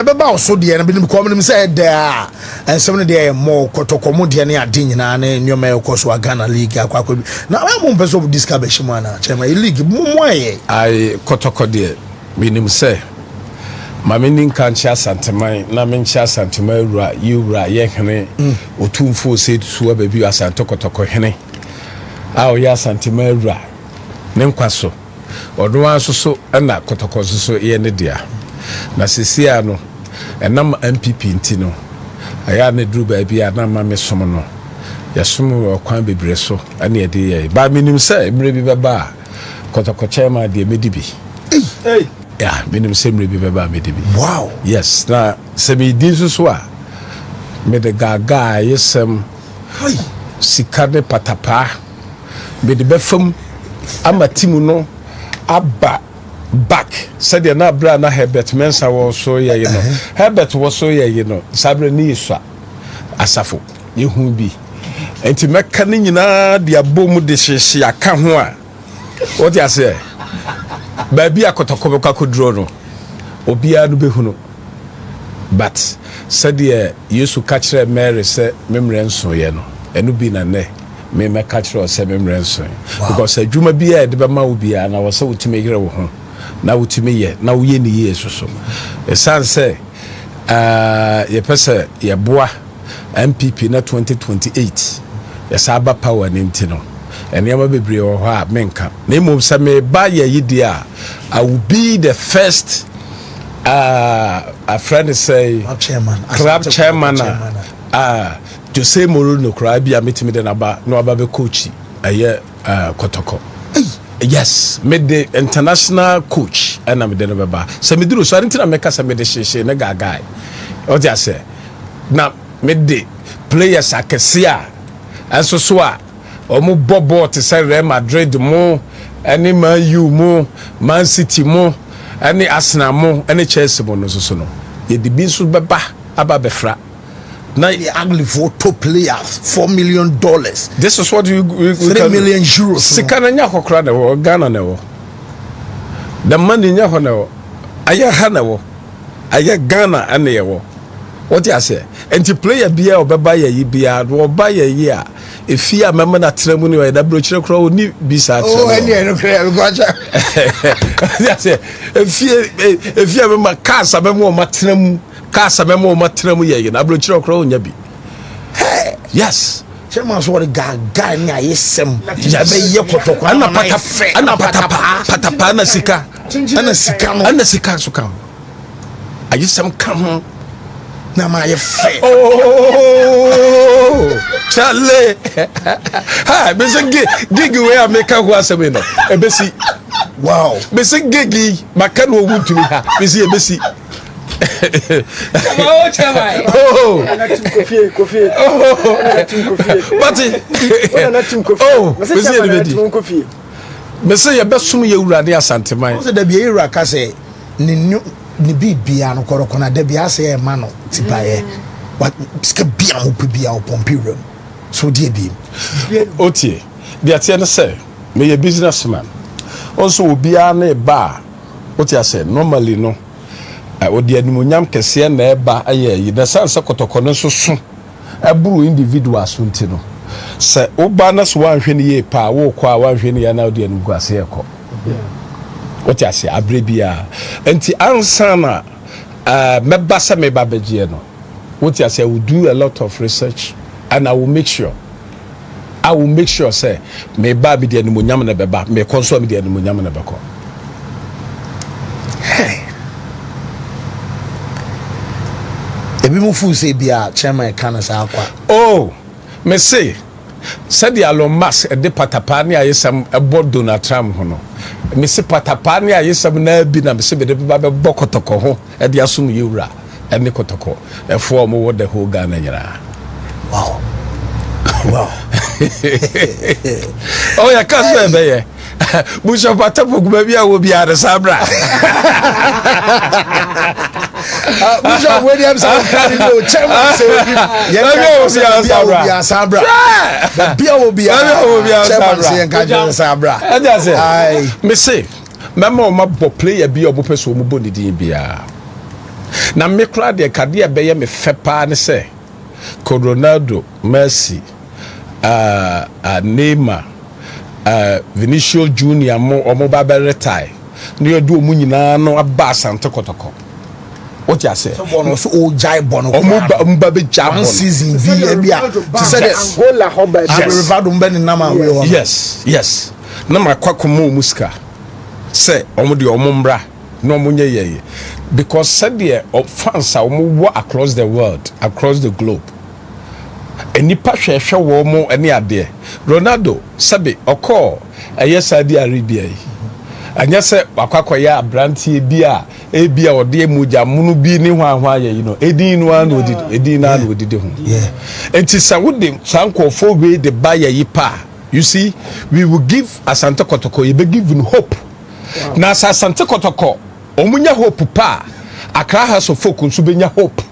Beba so de na binim kom nim say there ensem ne de more Kotoko mo de na ade nyina na nyoma ekoso Ghana league akwa bi na mo mpeso of discover mu ana chema league mo aye ai Kotoko de binim say mamini kanchi Asanteman na menchi Asanteman wura yiwura ye hene otumfo se tuwa baby Asante Kotoko hene a o ya Asanteman wura ne nkwaso odo anso so na Kotoko so ye ne dia na sesia no enam MPP ntino aya ne duru ba bia na ma mesom no yasom okwan bebre so ane ye de ye ba minim se emre bi beba Kotoko chema de medibi hey yeah minim se emre bi beba medibi wow yes na se mi din so a me de gaga yesem hey sikade patapa me de befam amatimu no aba back said the na bra na Herbert Mensa was so ye you know Herbert was so ye you know sabre ni iswa asafo yehu bi enti meka ni nyina de abom de hyehye aka ho a what you say ba bi Kotoko be kwakodro no obia no behu no but said the Yesu ka kire Mary say memre nso ye no enu bi na ne me meka kire o say memre nso because adwuma bi e de be ma obia na wo say wotime yire wo ho na wutimi ye na wo ye ni ye soso esan se ye pese ye boa MPP na 2028 ye saba power ni ntino enema bebre wo ha menka na emom se me ba ye yidi a I will be the first a friend say club chairman Jose Moro no kra bia metimi de na ba no aba be coach aye Kotoko. Yes, made the international coach and I'm the baba. So me do so I didn't make us a medication na guy. What you say? Now made the players I can see and so omo bobo to say Real Madrid mo, any Man U mo, Man City mo, any Arsenal mo, any Chelsea mo no so no. Ye di bin so baba aba befra. Now the ugly for top players $4 million. This is what we 3 million euros. Sikana nya kokra na wo Ghana na wo. The money nya ho na wo. Aya ha na wo. Aya Ghana ane ye wo. What you say? Enti player bia obeba ye yi bia do oba ye yi a efia mema na tremu ni we da bro kire kro oni bisa tremu. Oh ene no kire go acha. Ya say efia mema kasa mema o matremu kasa mema o matremu ye na bro kire kro onya bi. Yes. Chema so the guy ni ayesem. Jabe ye Kotoko ana patapa na sika. Ana sika so kan. Ayesem kan ho. Na ma ye fe. Oh, Charlie. Ha, be say gig we America who asem no. E be si. Wow. Be say gig maka no Wontumi ha. Be si e be si. Oh, chama. Oh. Kofi. But oh, be si e be di. Me say ye be sum ye wurade Asanteman. So da bi ye wura ka say ni bibia no koroko na da bia say e ma no tipaye what ska bia mo bibia o pompirum so die bi otie bia tie no say me ye businessman also obia na ba otie say normally no odi animonyam kese na eba aye yi da sansa Kotoko no so aburu individual so ntino say oba na so wanhwe ne ye pa wo kwa wanhwe ne ya na odi animgu ase ekọ what you say abrebia enti ansana meba sa meba begie no what you say I will do a lot of research and I will make sure say meba bi de animonyam na beba me konso me de animonyam na beko hey ebi mo fu say bia chairman kan sa akwa oh me say said the Elon Musk de patapa ne ayesam ebo Donald Trump ho no me se patapa ne ayesam na bi na me se be de ba be Kotoko ho e de asum yewura ene Kotoko e fo mo wo the whole Ghana nyira wow oh ya ka so e be ye busha patapa gba bia wo bia de sabra busha we dem sa kan no chairman say ya sabra da bia wo bia chairman say kan je sabra ai me say mama o mabo player bia o bo peso o mo bo ni din bia na me kra de kade beye me fepa ne se Ronaldo, Messi, Neymar, Vinicius Junior mo ba be retire ne yodu omu nyina no aba Asante Kotoko. What you say? So o jai bono. Omba be jam one season be to say that Angola hoba. Rivado mbe ni nama we. Yes. Na makwa muska. Say omo de omo mbra no omo nye ye. Because said there fans are omo across the world, across the globe. Enipa hwehwe wo mo ene ade. Ronaldo sabe okọ Saudi Arabia yi. Anya se akwakoya abrantie bi a ebia ode emuja munu bi ni hwanhwa ye you know edin no an odidi edin na an odidi ho enti sa wo de sankofo we de ba ye yipa you see we will give Asante Kotoko you be given hope na Asante Kotoko omunya hope pa Accra House of Folk nso benya hope.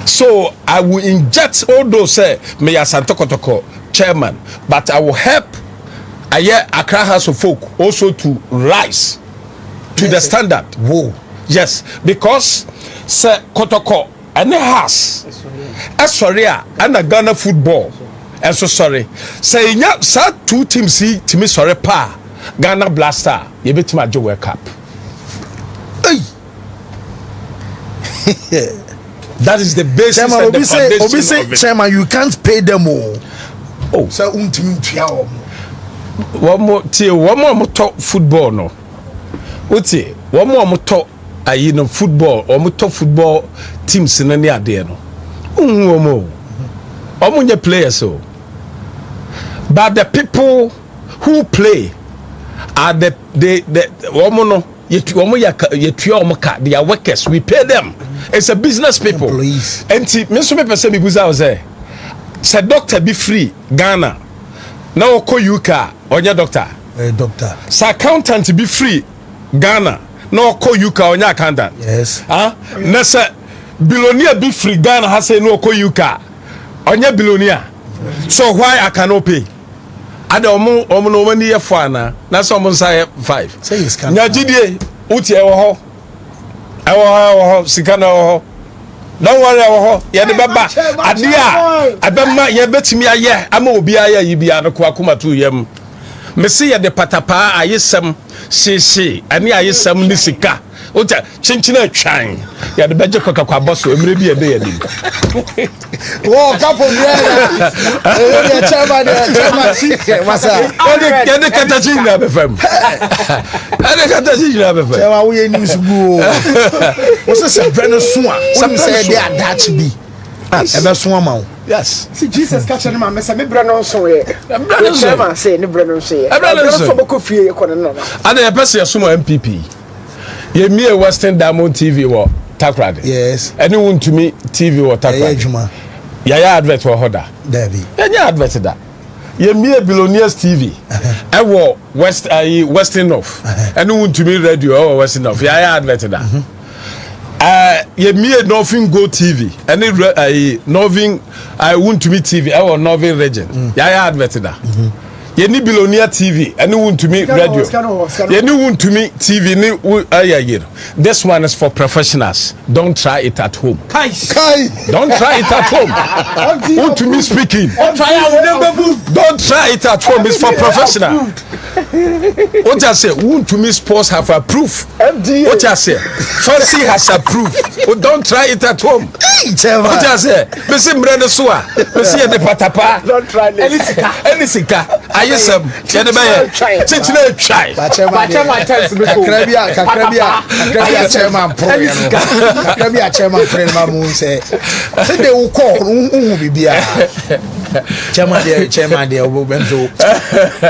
So I will inject all those say me Asante Kotoko chairman, but I will help Accra House of Folk also to rise to the standard. Whoa. Yes, because Sir Kotoko and has sorry and a Ghana football. And so sorry. Say sa two teams see to me sorry pa Ghana Blaster. You bet my Joe Cup. That is the basis Chairman, and the foundation of it. Chairman, you can't pay them all. Oh, so untimutiao. One more talk football no. Uti, one more talk football or talk football teams in any ade no. Omunye players so. But the people who play are the woman they are workers. We pay them. It's a business people. Employees. And me so me person me buza say doctor be free Ghana. Now call you car onya doctor. Doctor. Sa accountant be free Ghana. Now call you car onya accountant. Yes. Na say billionaire be free Ghana has say no call you car. Onya billionaire. So why I cannot pay? Ada omo no mani ye fo ana. Na so omo say 5. Say is can. Nya gidie uti e wo ho. E wo sika na wo. Don't worry about ya de baba adia abema ya betimi aye ama obi aye yibia no kwa kuma tu yam me se ya de patapa ayesem sese ani ayesem ni sika ota chinchina atwan ya de beje kokakwa boso emre bi ebe ya di wo kapo brother e ya chama masa ya de katachina be fam ade katachina be fam chama wo ye news bu o se breno soa some say they are that be ebe soa ma o. Yes. See Jesus catch him and say me brano so ye. Brano so say ni brano so ye. Brano so boko fie e kono no. Ade ya pese ya sumo MPP. Ye mi e Western Diamond TV wo Takrade. Yes. Any Wontumi TV wo Takrade. Ya advert wo hoda. David. Ya advert da. Ye mi e Billionaires TV. E wo Western North. Any Wontumi radio or Western North. Ya advert da. Ye mi e Northern Go TV. Any Northern Wontumi TV. E wo Northern region. Ya advert da. Ye ni Billionaire TV and Wontumi radio. Ye ni Wontumi TV ni this one is for professionals. Don't try it at home. Kai. Don't try it at home. Wontumi speaking. Don't try it at home. It's for professional. What I say, Wontumi sports have approved. What I say, Fancy has approved. Don't try it at home. What I say, Missy Brother Sua, Missy the Patapa. Don't try it. Any sika. Ayesem yede baye chichile chai kakrabia chairman pro no kakrabia chairman pro no ma say they will call bibia chairman there obenzo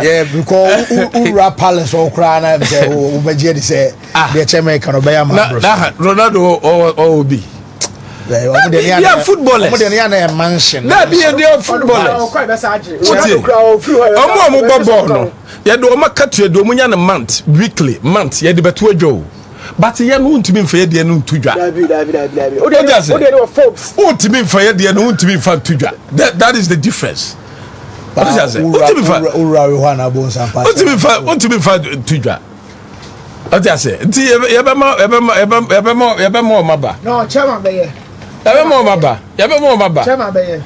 yeah because ura palace or cry na say obeje say the chairman can obey am Ronaldo or be yeah, footballers. Omo mansion. Na be dey footballers. Omo ball no. Ye do omo katu do omo nya na month, weekly, month ye de beto adwo. But ye no ntimi mfa ye de no ntudwa. Dabi. O dey no Forbes. O ntimi mfa ye de no ntimi mfa ntudwa. That is the difference. What does it? O ntimi mfa ntudwa. What I say? Nti yebema maba. No, chairman be here. Yebema maba. Chairman be here.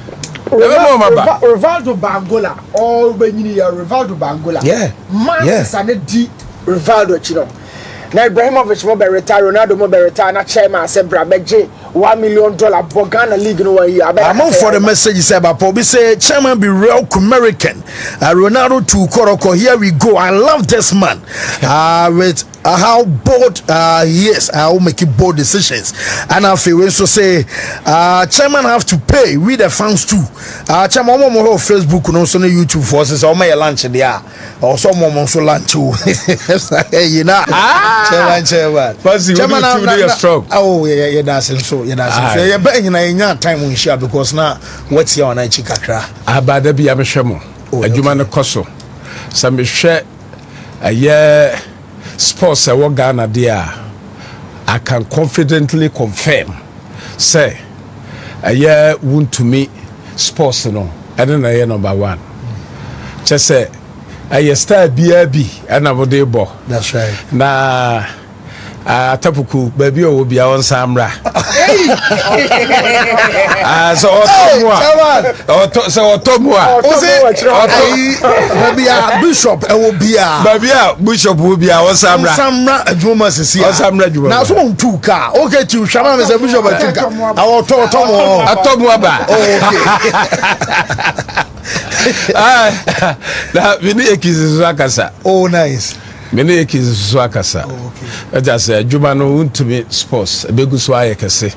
Rivaldo Bangola, all Benini, Rivaldo Bangola. Yeah. Manchester Sané di Rivaldo Chino. Na Ibrahimovic mo be retire, Ronaldo mo be retire, na chairman say bra beje $1 million Ghana League no one year. I'm on for the message say about Pobi say chairman be real American. Ronaldo to Kotoko. Here we go. I love this man. With how bold he is, how make bold decisions. And I feel we so say chairman have to pay with the fans too. Chairman mo on Facebook no so no YouTube forces or my lunch there. Or some more so lunch too. You know. Chairman. Chairman you strong. Oh yeah, that's so. So you better in time we share because now what's your night kakra. Abada bi amhwemo. Adwuma no koso. Sa me hwe aye sports e wo Ghana there. I can confidently confirm say aye Wontumi sports no ene na ye number 1. Che say aye star bia bi na wo dey bo. That's right. Na tapuku baby o bia on samra so otomua baby bishop e wo bia bishop wo bia on samra adwuma sisi on samra adwuma na so on two car okay to shama me say bishop atinka atomua ba na vini ekizizo akasa. Oh nice. Mene ekizizo akasa. I just say Juma no Wontumi sports ebegu so ayekese.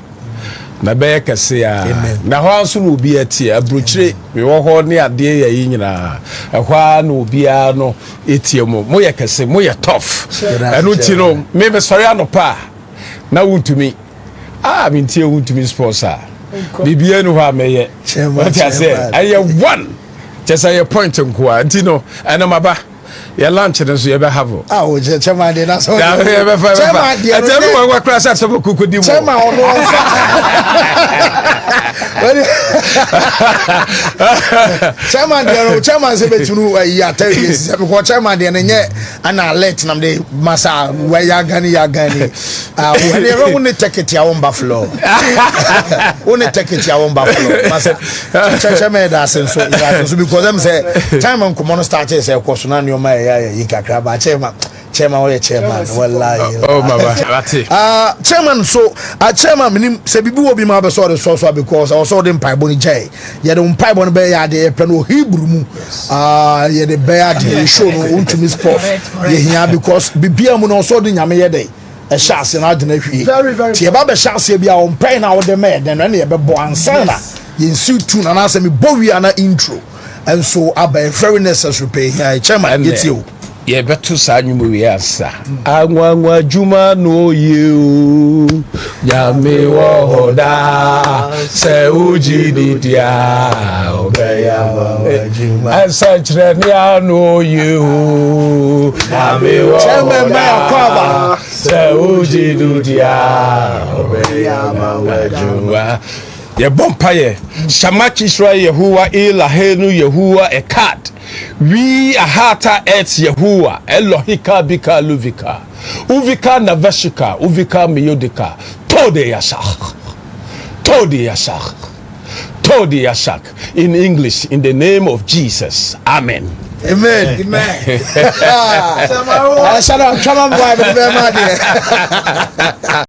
Na be yekese ya. Na ho so no obi atie abrochire me wo ho ne ade ya yi nyina. Ehwa no obi a no etie mo yekese mo ye tough. Enu ti no me sorry anopa. Na Wontumi me tie Wontumi sports a. Bibia no ha meye. What I say aye one. Just say point nko a. Nti no ena maba. Ya lunch and so you ever have. Oh, chairman, that's all. Chairman, what class at some cook with you? Chairman, chairman said to you, tell you, what chairman, and I let them the massa where Yagani. When you only take it your own buffalo. Only take it your own buffalo. Chairman, that's so because them say, chairman, come on, start say, of course, none your my Yikakra, chairman or chairman. Oh, my chairman, so chairman, say, Bibu will be my sort of source because I saw them Piboni J. You don't Pibon Bay, the Plano Hebrew, you the bear, the show, Wontumi sport. Yeah, because Bibia Muno so in Yamaya day. A chance in ordinary. Very, very. Tiababa chance be on pain out the man, and any about Boansana. You suit tune and answer me, Boviana intro. And so I buy very necessary pay. Chairman, it's you. Yeah, but to sign we answer. I want Juma no you. Yami Wahoda, say Uji Didia, Obey Juma. And such that no you. Yami Wahoda, say Uji Didia, Obey Juma. Ye bompaye shamachi shra Yehowa Elahenu Yehowa Ekad we ahata et Yehowa Elohika bika luvika uvika navashika uvika miyodika tode yashak in English in the name of Jesus, amen. Amen. Amen.